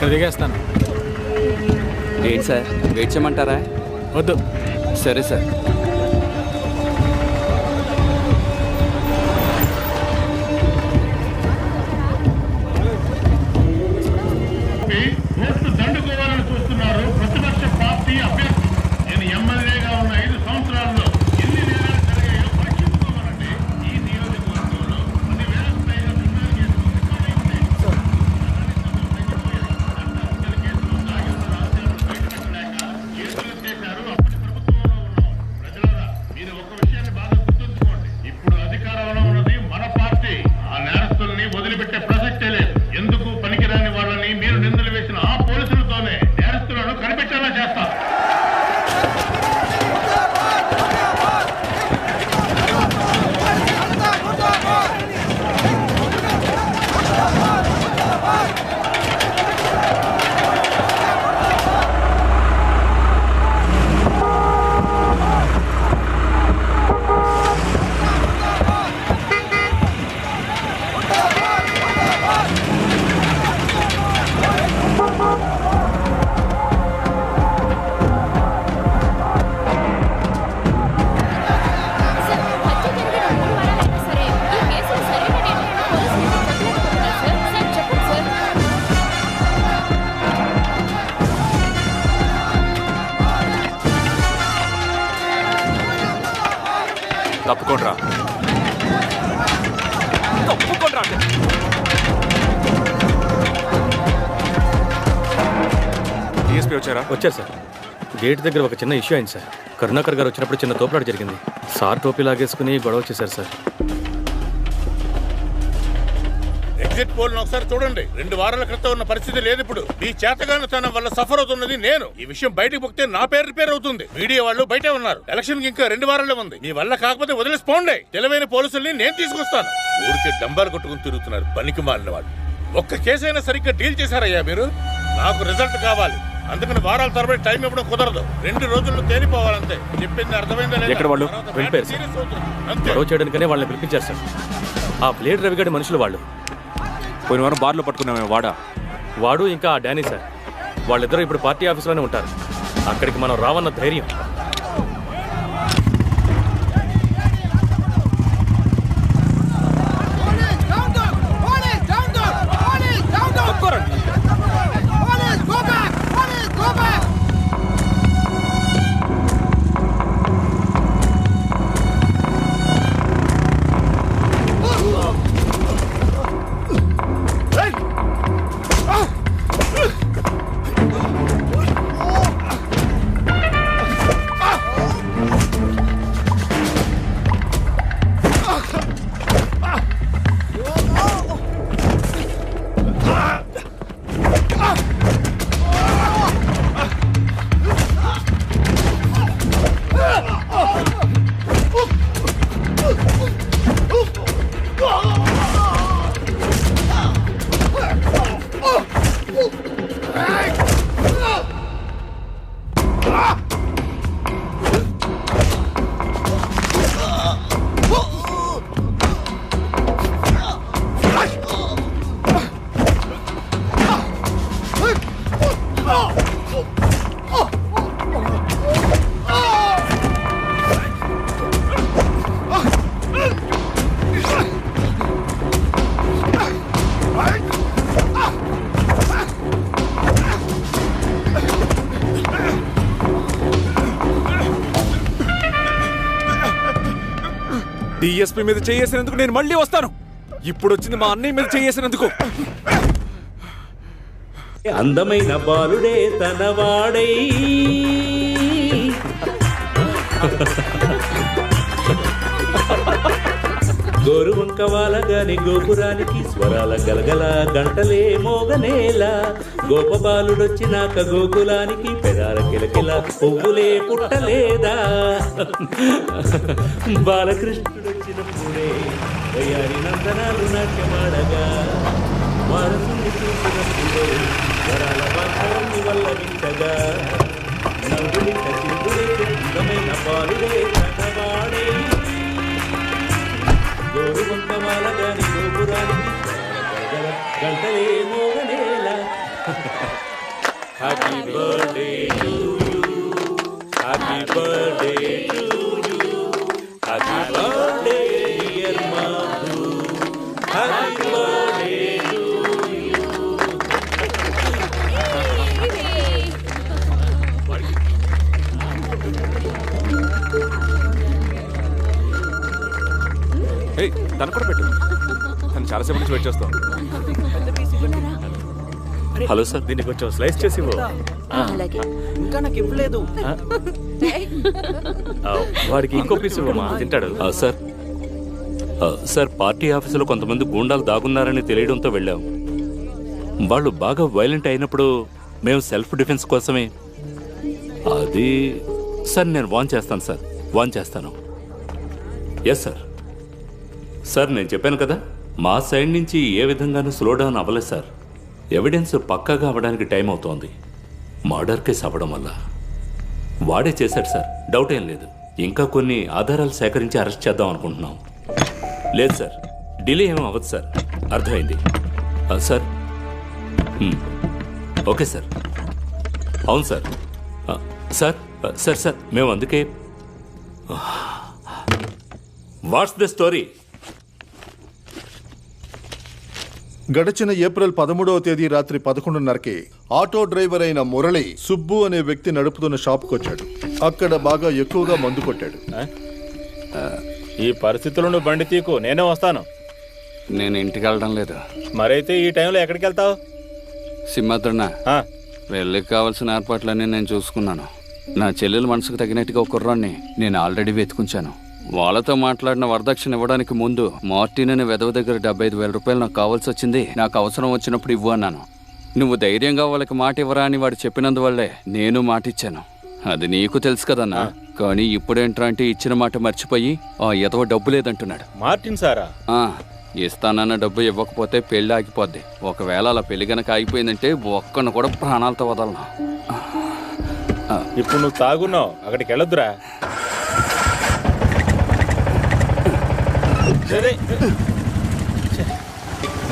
ఇక్కడ దిగేస్తాను. ఏంటి sir, wait చేయమంటారా? వద్దు. సరే సార్. దండుకోవాలని చూస్తున్నారు ప్రతిపక్ష పార్టీ అభ్యర్థి. నేను ఎమ్మెల్యేగా ఉన్న 5 సంవత్సరాల్లో ఎన్ని నేరాలు జరిగాయో పరీక్షించుకోవాలండి. ఈ నియోజకవర్గంలో 10,000 పైగా క్రిమినల్ కేసులు రికార్డ్ అయింది. కేసులు దాగిన రహస్యాలను బయటపెట్టలేక కేసులు చేశారు. అప్పటి ప్రభుత్వంలో ఉన్నాం. ప్రజలారా, మీరు ఒక విషయాన్ని బాగా గుర్తుంచుకోండి. ఇప్పుడు అధికారంలో ఉన్నది మన పార్టీ. ఆ నేరస్తుల్ని వదిలిపెట్టే ప్రసక్తే లేదు. ఎందుకు పనికిరాని వాళ్ళని మీరు నిందలు వేసిన ఆ పోలీసులతోనే నేరస్తులను కనిపెట్టేలా చేస్తారు. తప్పుకోండ్రా. డిఎస్పీ వచ్చారా? వచ్చారు సార్. గేట్ దగ్గర ఒక చిన్న ఇష్యూ అయింది సార్. కరుణాకర్ గారు వచ్చినప్పుడు చిన్న తోపులాట జరిగింది. సార్ టోపీ లాగేసుకుని గొడవ చేశారు సార్. ఎగ్జిట్ పోల్ ఒకసారి చూడండి. 2 వారాల క్రితం ఉన్న పరిస్థితి లేదు ఇప్పుడు. ఈ చేతగానితనం వల్ల సఫర్ అవుతున్నది నేను. ఈ విషయం బయటకు పొక్కితే నా పేరు రిపేర్ అవుతుంది. మీడియా వాళ్ళు బయటే ఉన్నారు. ఎలక్షన్ కి ఇంకా 2 వారాలే ఉంది. మీ వల్ల కాకపోతే వదిలేసిపోండి. తెలివైన పోలీసుల్ని నేను తీసుకొస్తాను. ఊరికే డంబాలు కొట్టుకుని తిరుగుతున్నారు పనికి మాలిన వాళ్ళు. ఒక్క కేసైనా సరిగ్గా డీల్ చేశారయ్యా మీరు? నాకు రిజల్ట్ కావాలి. అందుకని వారాల తరబడి టైం ఇవ్వడం కుదరదు. 2 రోజుల్లో తేలిపోవాలంతే. చెప్పింది అర్థమైందా? ఎక్కడ వాళ్ళు వెళ్ళిపోయారు సార్. గొడవ చేయడానికనే వాళ్ళని పిలిపించారు సార్. ఆ ప్లేట్ రవిగడి మనుషులు వాళ్ళు. పోయిన వారం బార్లో పట్టుకున్నామే వాడు ఇంకా ఆ డానీ సార్. వాళ్ళిద్దరూ ఇప్పుడు పార్టీ ఆఫీసులోనే ఉంటారు. అక్కడికి మనం రావన్న ధైర్యం. డిఎస్పీ మీద చేసినందుకు నేను మళ్ళీ వస్తాను. ఇప్పుడు వచ్చింది మా అన్నయ్య మీద చేసినందుకు. అందమైన బాలుడే తనవాడై గోరువంక వాలగాని గోపురానికి స్వరాల గలగల గంటలే మోగనేలా. గోపబాలుడొచ్చినాక గోకులానికి పెదాల కిలకిల పువ్వులే పుట్టలేదా. బాలకృష్ణుడొచ్చినప్పుడే వయ్యారి నందనాలు నాట్యమాడగా వారసుని చూసినప్పుడే వరాల వాతాన్ని వల్లవించగా నందుని కచిందుడే అందమైన బాలుడే తనవాడే గోరువంక వాలగాని గోపురానికి గంటలే మోగనేలా. Happy birthday to you happy birthday to you happy birthday dear Madhu happy birthday to ఏయ్ తను కూడా పెట్టు. తను చాలాసేపు నుంచి వెయిట్ చేస్తాం. హలో సార్, దీన్ని కొంచెం స్లైస్ చేసి ఇవ్వు. ఇంకా నాకు ఇవ్వలేదు. వాడికి ఇంకో పీస్ ఇవ్వమా, తింటాడు. సార్ సార్ పార్టీ ఆఫీసులో కొంతమంది గూండాలు దాగున్నారని తెలియడంతో వెళ్ళాం. వాళ్ళు బాగా వైలెంట్ అయినప్పుడు మేము సెల్ఫ్ డిఫెన్స్ కోసమే అది సార్ నేను వాన్ చేస్తాను సార్, వాన్ చేస్తాను. Yes sir. సార్ నేను చెప్పాను కదా, మా సైడ్ నుంచి ఏ విధంగానూ స్లో డౌన్ అవ్వలేదు సార్. ఎవిడెన్స్ పక్కాగా అవ్వడానికి టైం అవుతోంది. మర్డర్ కేసు అవ్వడం వల్ల వాడే చేశాడు సార్, డౌట్ ఏం లేదు. ఇంకా కొన్ని ఆధారాలు సేకరించి అరెస్ట్ చేద్దాం అనుకుంటున్నాం. లేదు సార్, డిలే ఏమీ అవ్వదు సార్. అర్థమైంది సార్. Okay sir. అవును సార్. సార్ సార్ సార్ మేము అందుకే వాట్స్ ద స్టోరీ? గడిచిన ఏప్రిల్ 13వ తేదీ రాత్రి 11:30కి ఆటో డ్రైవర్ అయిన మురళి సుబ్బు అనే వ్యక్తి నడుపుతున్న షాప్కి వచ్చాడు. అక్కడ బాగా ఎక్కువగా మందు కొట్టాడు. ఈ పరిస్థితుల్లో నువ్వు బండి తీకు, నేనే వస్తాను. నేను ఇంటికి వెళ్ళడం లేదు. మరైతే ఈ టైంలో ఎక్కడికి వెళ్తావు? సింహాద్రన్న, పెళ్ళికి కావాల్సిన ఏర్పాట్లన్నీ నేను చూసుకున్నాను. నా చెల్లెల మనసుకు తగినట్టుగా ఒక కుర్రాన్ని నేను ఆల్రెడీ వెతుకుంచాను. వాళ్ళతో మాట్లాడిన వరదక్షిణ ఇవ్వడానికి ముందు మార్టిన్ అనే వెధవ దగ్గర 75,000 రూపాయలు నాకు కావాల్సి వచ్చింది. నాకు అవసరం వచ్చినప్పుడు ఇవ్వు అన్నాను. నువ్వు ధైర్యంగా వాళ్ళకి మాట ఇవ్వరా అని వాడు చెప్పినందువల్లే నేను మాట ఇచ్చాను. అది నీకు తెలుసు కదన్నా. కానీ ఇప్పుడేంట్రా అంటే ఇచ్చిన మాట మర్చిపోయి ఆ ఎదవ డబ్బు లేదంటున్నాడు. మార్టిన్ సారా? ఇస్తానన్న డబ్బు ఇవ్వకపోతే పెళ్లి ఆగిపోద్ది. ఒకవేళ అలా పెళ్లి గనక ఆగిపోయిందంటే ఒక్కను కూడా ప్రాణాలతో వదలను. ఇప్పుడు నువ్వు తాగున్నావు, అక్కడికి వెళ్ళొద్దురా.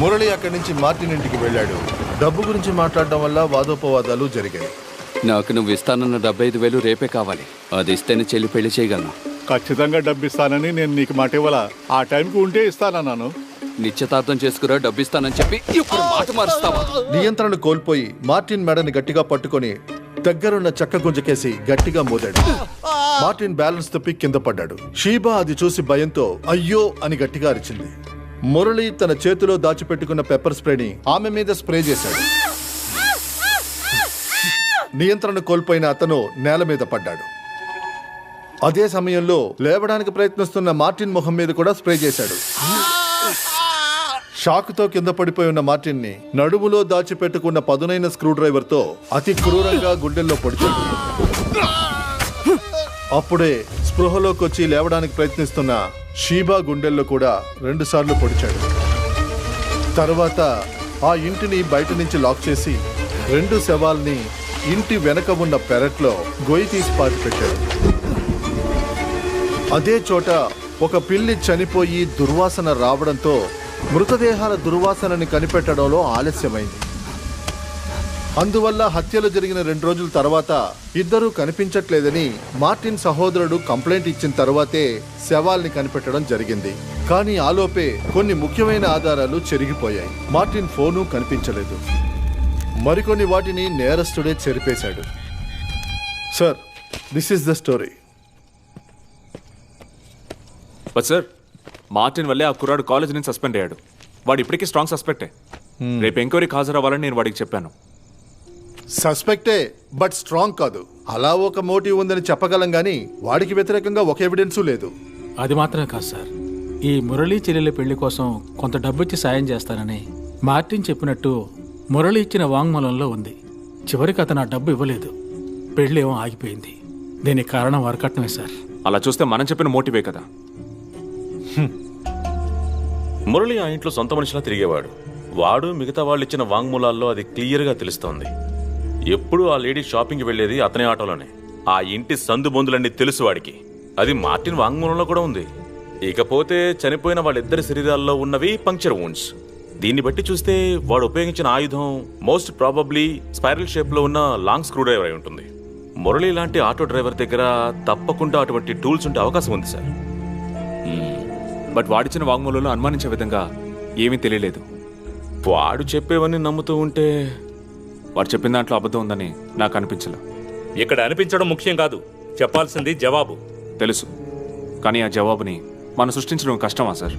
మురళి అక్కడి నుంచి మార్టిన్ ఇంటికి వెళ్ళాడు. డబ్బు గురించి మాట్లాడడం వల్ల వాదోపవాదాలు జరిగాయి. నాకు నువ్వు ఇస్తానన్న 75,000 రేపే కావాలి. అది ఇస్తేనే చెల్లి పెళ్లి చేయగలను. ఖచ్చితంగా డబ్బు ఇస్తానని నేను నీకు మాట ఇవ్వాలా? ఆ టైంకి ఉంటే ఇస్తానన్నాను. నిశ్చితార్థం చేసుకురా, డబ్బు ఇస్తానని చెప్పి ఇప్పుడు మాట మారుస్తావా? నియంత్రణ కోల్పోయి మార్టిన్ మెడని గట్టిగా పట్టుకొని దగ్గరున్న చెక్క గుంజకేసి గట్టిగా మోదాడు. మార్టిన్ బ్యాలెన్స్ తప్పి కింద పడ్డాడు. షీబా అది చూసి భయంతో అయ్యో అని గట్టిగా అరిచింది. మురళి తన చేతిలో దాచిపెట్టుకున్న పెప్పర్ స్ప్రేని ఆమె మీద స్ప్రే చేశాడు. నియంత్రణ కోల్పోయిన అతను నేల మీద పడ్డాడు. అదే సమయంలో లేవడానికి ప్రయత్నిస్తున్న మార్టిన్ ముఖం మీద కూడా స్ప్రే చేశాడు. షాకుతో కింద పడిపోయి ఉన్న మార్టిన్ ని నడుములో దాచిపెట్టుకున్న పదునైన స్క్రూ డ్రైవర్ తో అతి క్రూరంగా గుండెల్లో పొడిచాడు. అప్పుడే స్పృహలోకి వచ్చి లేవడానికి ప్రయత్నిస్తున్న షీబా గుండెల్లో కూడా 2 సార్లు పొడిచాడు. తర్వాత ఆ ఇంటిని బయట నుంచి లాక్ చేసి 2 శవాల్ని ఇంటి వెనక ఉన్న పెరట్లో గొయ్యి తీసి పాతిపెట్టాడు. అదే చోట ఒక పిల్లి చనిపోయి దుర్వాసన రావడంతో మృతదేహాల దుర్వాసనని కనిపెట్టడంలో ఆలస్యమైంది. అందువల్ల హత్యలు జరిగిన 2 రోజుల తర్వాత ఇద్దరూ కనిపించట్లేదని మార్టిన్ సహోదరుడు కంప్లైంట్ ఇచ్చిన తర్వాతే శవాల్ని కనిపెట్టడం జరిగింది. కానీ ఆలోపే కొన్ని ముఖ్యమైన ఆధారాలు చెరిగిపోయాయి. మార్టిన్ ఫోను కనిపించలేదు. మరికొన్ని వాటిని నేరస్తుడే చెరిపేశాడు. Sir, this is the story. But sir, Martin వల్లే ఆ కుర్రాడు కాలేజ్ నుంచి సస్పెండ్ అయ్యాడు. వాడు ఇప్పటికీ స్ట్రాంగ్ సస్పెక్టే. రేపు ఎంక్వైరీకి హాజరవ్వాలని నేను వాడికి చెప్పాను. సస్పెక్టే, బట్ స్ట్రాంగ్ కాదు. అలా ఒక మోటివ్ ఉందని చెప్పగలం గానీ వాడికి వ్యతిరేకంగా ఒక ఎవిడెన్సు లేదు. అది మాత్రమే కాదు సార్, ఈ మురళీ చెల్లెల పెళ్లి కోసం కొంత డబ్బిచ్చి సాయం చేస్తానని మార్టిన్ చెప్పినట్టు మురళి ఇచ్చిన వాంగ్మూలంలో ఉంది. చివరికి అతను ఆ డబ్బు ఇవ్వలేదు. పెళ్లి ఏమో ఆగిపోయింది. దీనికి కారణం వరకట్నమే సార్. అలా చూస్తే మనం చెప్పిన మోటివే కదా. మురళి ఆ ఇంట్లో సొంత మనిషిలా తిరిగేవాడు. వాడు మిగతా వాళ్ళు ఇచ్చిన వాంగ్మూలాల్లో అది క్లియర్గా తెలుస్తోంది. ఎప్పుడు ఆ లేడీ షాపింగ్కి వెళ్ళేది అతనే ఆటోలోనే. ఆ ఇంటి సందు బొందులన్నీ తెలుసు వాడికి. అది మార్టిన్ వాంగ్మూలంలో కూడా ఉంది. ఇకపోతే చనిపోయిన వాళ్ళిద్దరి శరీరాల్లో ఉన్నవి పంక్చర్ వూండ్స్. దీన్ని బట్టి చూస్తే వాడు ఉపయోగించిన ఆయుధం మోస్ట్ ప్రాబబ్లీ స్పైరల్ షేప్ లో ఉన్న లాంగ్ స్క్రూ డ్రైవర్ అయి ఉంటుంది. మురళి లాంటి ఆటో డ్రైవర్ దగ్గర తప్పకుండా అటువంటి టూల్స్ ఉండే అవకాశం ఉంది సార్. బట్ వాడిచ్చిన వాంగ్మూలంలో అనుమానించే విధంగా ఏమీ తెలియలేదు. వాడు చెప్పేవన్నీ నమ్ముతూ ఉంటే వాడు చెప్పిన దాంట్లో అబద్ధం ఉందని నాకు అనిపించలే. ఇక్కడ అనిపించడం ముఖ్యం కాదు, చెప్పాల్సింది జవాబు. తెలుసు, కానీ ఆ జవాబుని మనం సృష్టించడం కష్టమా సార్?